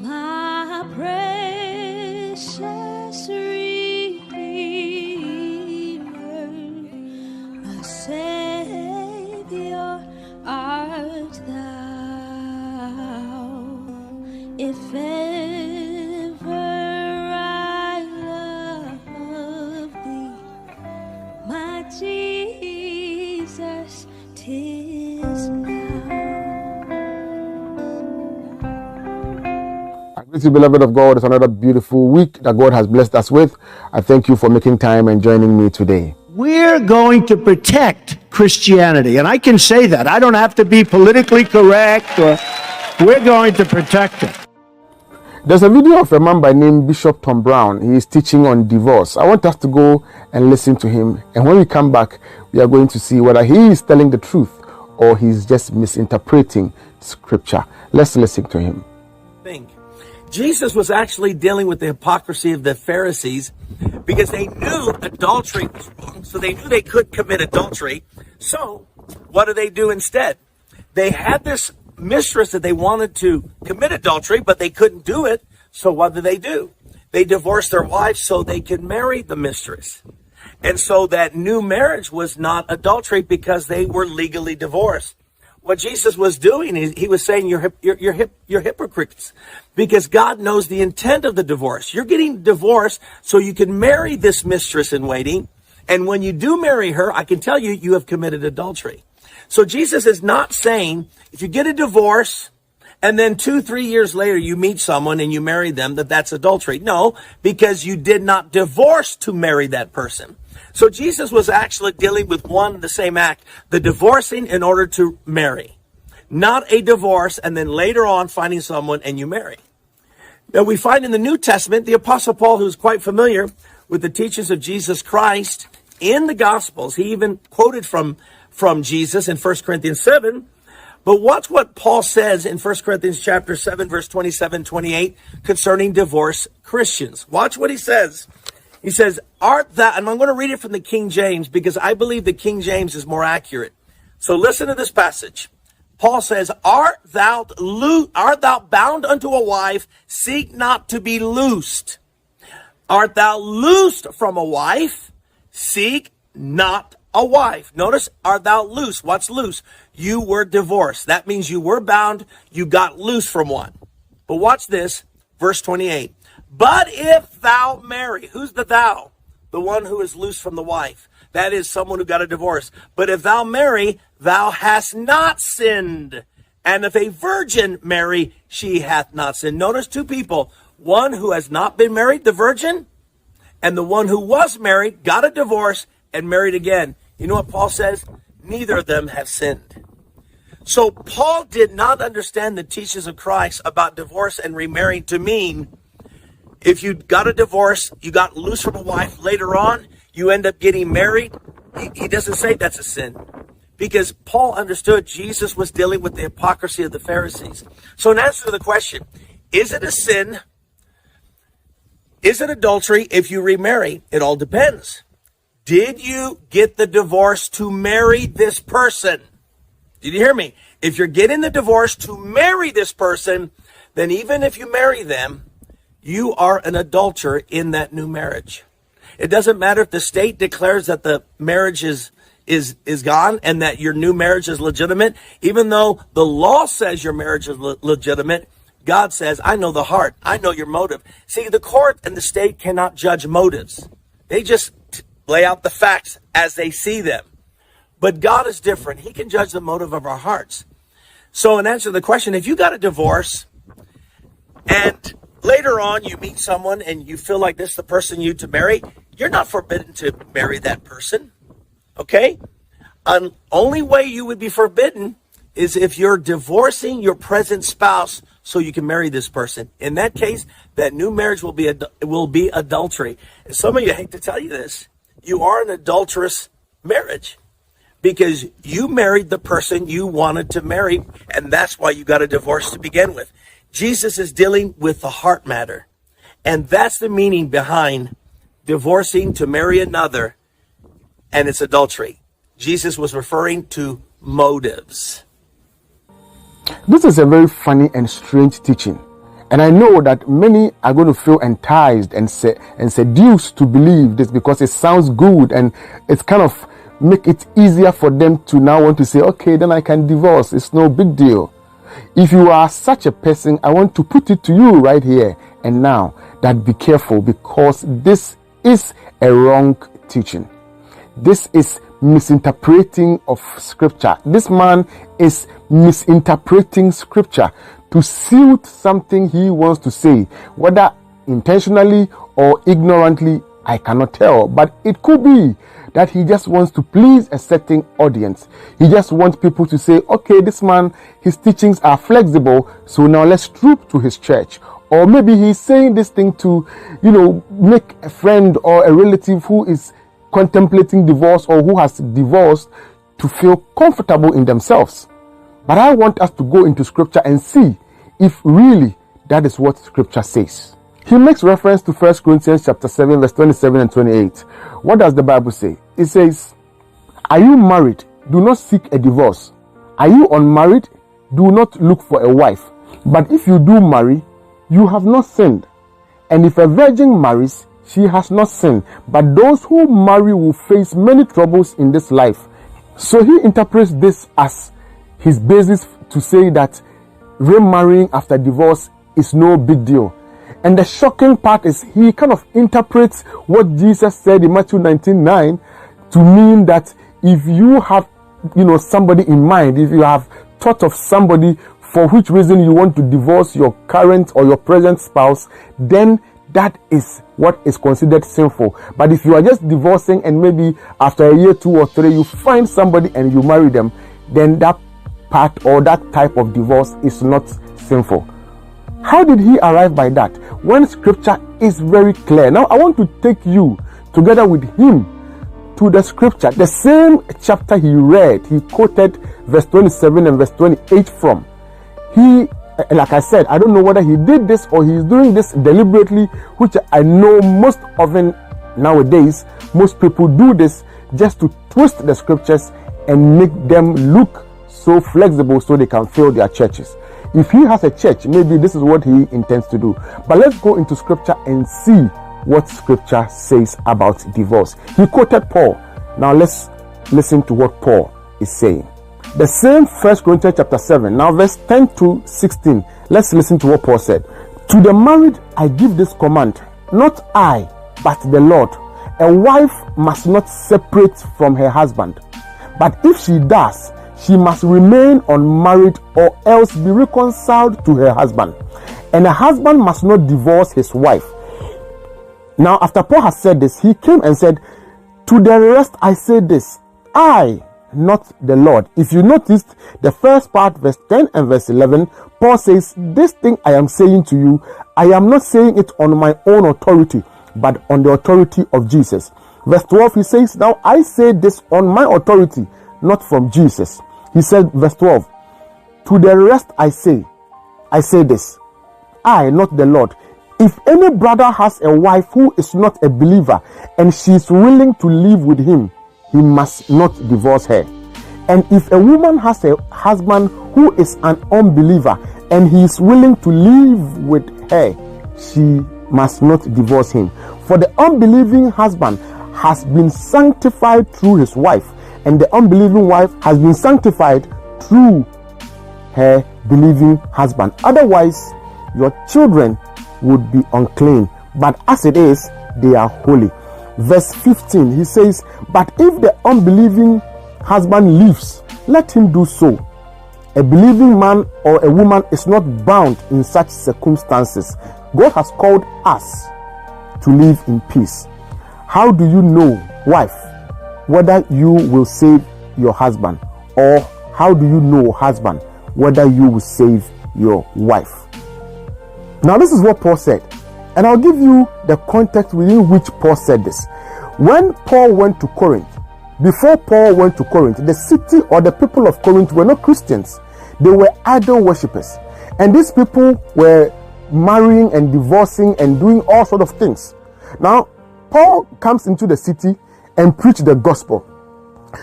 my precious Redeemer, my Savior art thou. If ever I love thee, my Jesus, 'tis now. I greet you, beloved of God. It's another beautiful week that God has blessed us with. I thank you for making time and joining me today. We're going to protect Christianity, and I can say that. I don't have to be politically correct, or we're going to protect it. There's a video of a man by name Bishop Tom Brown. He is teaching on divorce. I want us to go and listen to him. And when we come back, we are going to see whether he is telling the truth or he's just misinterpreting scripture. Let's listen to him. Jesus was actually dealing with the hypocrisy of the Pharisees because they knew adultery was wrong, so they knew they could commit adultery. So what do they do instead? They had this mistress that they wanted to commit adultery, but they couldn't do it. So what do? They divorced their wives so they could marry the mistress. And so that new marriage was not adultery because they were legally divorced. What Jesus was doing is he was saying you're hypocrites because God knows the intent of the divorce. You're getting divorced so you can marry this mistress in waiting. And when you do marry her, I can tell you, you have committed adultery. So Jesus is not saying if you get a divorce and then 2-3 years later you meet someone and you marry them, that's adultery. No, because you did not divorce to marry that person. So Jesus was actually dealing with the same act, the divorcing in order to marry, not a divorce and then later on finding someone and you marry. Now we find in the New Testament, the Apostle Paul, who's quite familiar with the teachings of Jesus Christ in the Gospels, he even quoted from Jesus in 1 Corinthians 7. But watch what Paul says in 1 Corinthians chapter 7, verse 27, 28, concerning divorced Christians. Watch what he says. He says, art thou, and I'm going to read it from the King James because I believe the King James is more accurate. So listen to this passage. Paul says, art thou bound unto a wife, seek not to be loosed. Art thou loosed from a wife, seek not a wife. Notice, art thou loose? What's loose? You were divorced. That means you were bound. You got loose from one. But watch this, verse 28. But if thou marry, who's the thou? The one who is loose from the wife. That is someone who got a divorce. But if thou marry, thou hast not sinned. And if a virgin marry, she hath not sinned. Notice two people. One who has not been married, the virgin, and the one who was married, got a divorce, and married again. You know what Paul says? Neither of them have sinned. So Paul did not understand the teachings of Christ about divorce and remarrying to mean if you got a divorce, you got loose from a wife, later on, you end up getting married. He doesn't say that's a sin because Paul understood Jesus was dealing with the hypocrisy of the Pharisees. So in answer to the question, is it a sin? Is it adultery if you remarry? It all depends. Did you get the divorce to marry this person? Did you hear me? If you're getting the divorce to marry this person, then even if you marry them, you are an adulterer in that new marriage. It doesn't matter if the state declares that the marriage is gone and that your new marriage is legitimate. Even though the law says your marriage is legitimate, God says, I know the heart. I know your motive. See, the court and the state cannot judge motives. They just lay out the facts as they see them. But God is different. He can judge the motive of our hearts. So in answer to the question, if you got a divorce and later on you meet someone and you feel like this is the person you to marry, you're not forbidden to marry that person. Okay? Only way you would be forbidden is if you're divorcing your present spouse so you can marry this person. In that case, that new marriage will be adultery. And some of you, I hate to tell you this, you are an adulterous marriage because you married the person you wanted to marry, and that's why you got a divorce to begin with. Jesus is dealing with the heart matter, and that's the meaning behind divorcing to marry another, and it's adultery. Jesus was referring to motives. This is a very funny and strange teaching. And I know that many are going to feel enticed and seduced to believe this because it sounds good, and it's kind of make it easier for them to now want to say, okay, then I can divorce. It's no big deal. If you are such a person, I want to put it to you right here and now that be careful, because this is a wrong teaching. This is misinterpreting of scripture. This man is misinterpreting scripture to suit something he wants to say, whether intentionally or ignorantly, I cannot tell, but it could be that he just wants to please a certain audience. He just wants people to say, okay, this man, his teachings are flexible, so now let's troop to his church. Or maybe he's saying this thing to, make a friend or a relative who is contemplating divorce or who has divorced to feel comfortable in themselves. But I want us to go into scripture and see if really that is what scripture says. He makes reference to 1 Corinthians chapter 7, verse 27 and 28. What does the Bible say? It says, are you married? Do not seek a divorce. Are you unmarried? Do not look for a wife. But if you do marry, you have not sinned. And if a virgin marries, she has not sinned. But those who marry will face many troubles in this life. So he interprets this as his basis to say that remarrying after divorce is no big deal. And the shocking part is he kind of interprets what Jesus said in Matthew 19:9 to mean that if you have, somebody in mind, if you have thought of somebody for which reason you want to divorce your current or your present spouse, then that is what is considered sinful. But if you are just divorcing and maybe after a year, 2 or 3, you find somebody and you marry them, then that part or that type of divorce is not sinful. How did he arrive by that when scripture is very clear? Now I want to take you together with him to the scripture, the same chapter he read. He quoted verse 27 and verse 28 from. He, like I said, I don't know whether he did this or he's doing this deliberately, which I know most often nowadays, most people do this just to twist the scriptures and make them look so flexible so they can fill their churches. If he has a church, maybe this is what he intends to do. But let's go into scripture and see what scripture says about divorce. He quoted Paul. Now let's listen to what Paul is saying. The same 1 Corinthians chapter 7, now verse 10 to 16. Let's listen to what Paul said. To the married I give this command, not I, but the Lord. A wife must not separate from her husband. But if she does, she must remain unmarried or else be reconciled to her husband. And a husband must not divorce his wife. Now, after Paul has said this, he came and said, to the rest I say this, I, not the Lord. If you noticed the first part, verse 10 and verse 11, Paul says, this thing I am saying to you, I am not saying it on my own authority, but on the authority of Jesus. Verse 12, he says, now I say this on my authority, not from Jesus. He said, verse 12, to the rest I say this, I, not the Lord. If any brother has a wife who is not a believer and she is willing to live with him, he must not divorce her. And if a woman has a husband who is an unbeliever and he is willing to live with her, she must not divorce him. For the unbelieving husband has been sanctified through his wife, and the unbelieving wife has been sanctified through her believing husband. Otherwise, your children would be unclean, but as it is, they are holy. Verse 15, he says, but if the unbelieving husband leaves, let him do so. A believing man or a woman is not bound in such circumstances. God has called us to live in peace. How do you know, wife, whether you will save your husband? Or how do you know, husband, whether you will save your wife? Now this is what Paul said, and I'll give you the context within which Paul said this. When Paul went to Corinth, before Paul went to Corinth, the city or the people of Corinth were not Christians. They were idol worshippers, and these people were marrying and divorcing and doing all sorts of things. Now Paul comes into the city and preach the gospel.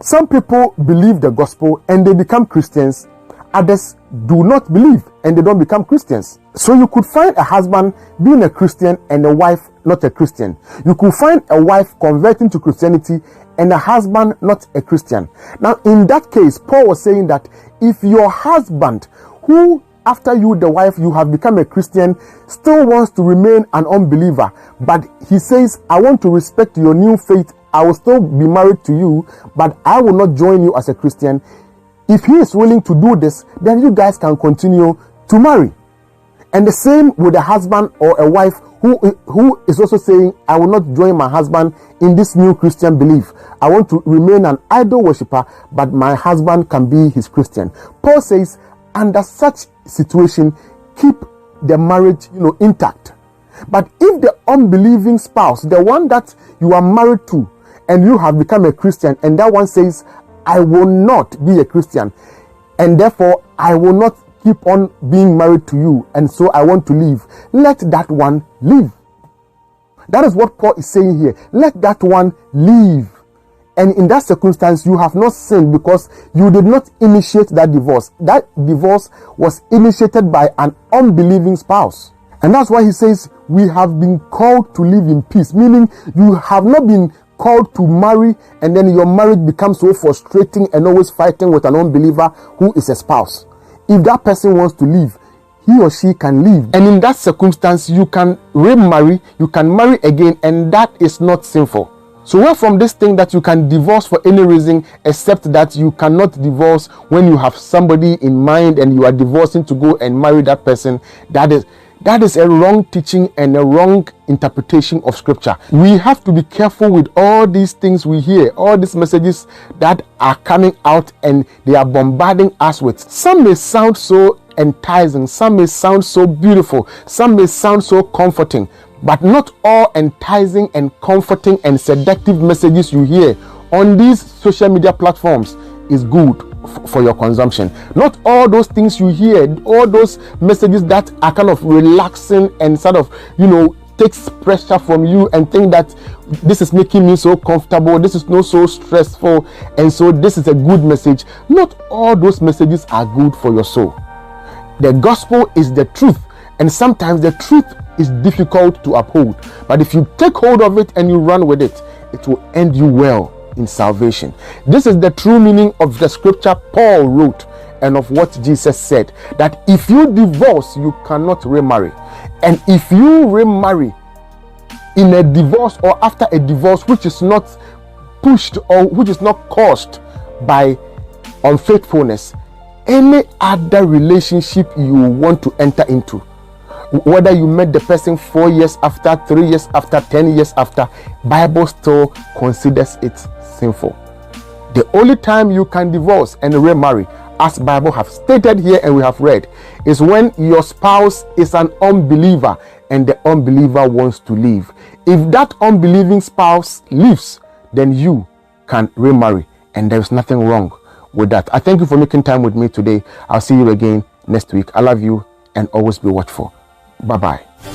Some people believe the gospel and they become Christians. others do not believe and they don't become Christians. So you could find a husband being a Christian and a wife not a Christian. You could find a wife converting to Christianity and a husband not a Christian. Now, in that case, Paul was saying that if your husband, who after you, the wife, you have become a Christian, still wants to remain an unbeliever, but he says, I want to respect your new faith, I will still be married to you, but I will not join you as a Christian. If he is willing to do this, then you guys can continue to marry. And the same with a husband or a wife who is also saying, I will not join my husband in this new Christian belief. I want to remain an idol worshiper, but my husband can be his Christian. Paul says, under such situation, keep the marriage, intact. But if the unbelieving spouse, the one that you are married to, and you have become a Christian, and that one says, I will not be a Christian, and therefore I will not keep on being married to you, and so I want to leave, let that one leave. That is what Paul is saying here. Let that one leave. And in that circumstance, you have not sinned because you did not initiate that divorce. That divorce was initiated by an unbelieving spouse. And that's why he says, we have been called to live in peace, meaning you have not been called to marry and then your marriage becomes so frustrating and always fighting with an unbeliever who is a spouse. If that person wants to leave, he or she can leave. And in that circumstance, you can remarry, you can marry again, and that is not sinful. So where from this thing that you can divorce for any reason except that you cannot divorce when you have somebody in mind and you are divorcing to go and marry that person, that is a wrong teaching and a wrong interpretation of scripture. We have to be careful with all these things we hear, all these messages that are coming out and they are bombarding us with. Some may sound so enticing, some may sound so beautiful, some may sound so comforting, but not all enticing and comforting and seductive messages you hear on these social media platforms is good for your consumption. Not all those things you hear, all those messages that are kind of relaxing and sort of, takes pressure from you and think that this is making me so comfortable, this is not so stressful, and so this is a good message. Not all those messages are good for your soul. The gospel is the truth, and sometimes the truth is difficult to uphold. But if you take hold of it and you run with it, it will end you well in salvation. This is the true meaning of the scripture Paul wrote and of what Jesus said, that if you divorce, you cannot remarry. And if you remarry in a divorce or after a divorce which is not pushed or which is not caused by unfaithfulness, any other relationship you want to enter into, whether you met the person 4 years after, 3 years after, 10 years after, Bible still considers it sinful. The only time you can divorce and remarry, as Bible have stated here and we have read, is when your spouse is an unbeliever and the unbeliever wants to leave. If that unbelieving spouse leaves, then you can remarry, and there is nothing wrong with that. I thank you for making time with me today. I'll see you again next week. I love you and always be watchful. Bye-bye.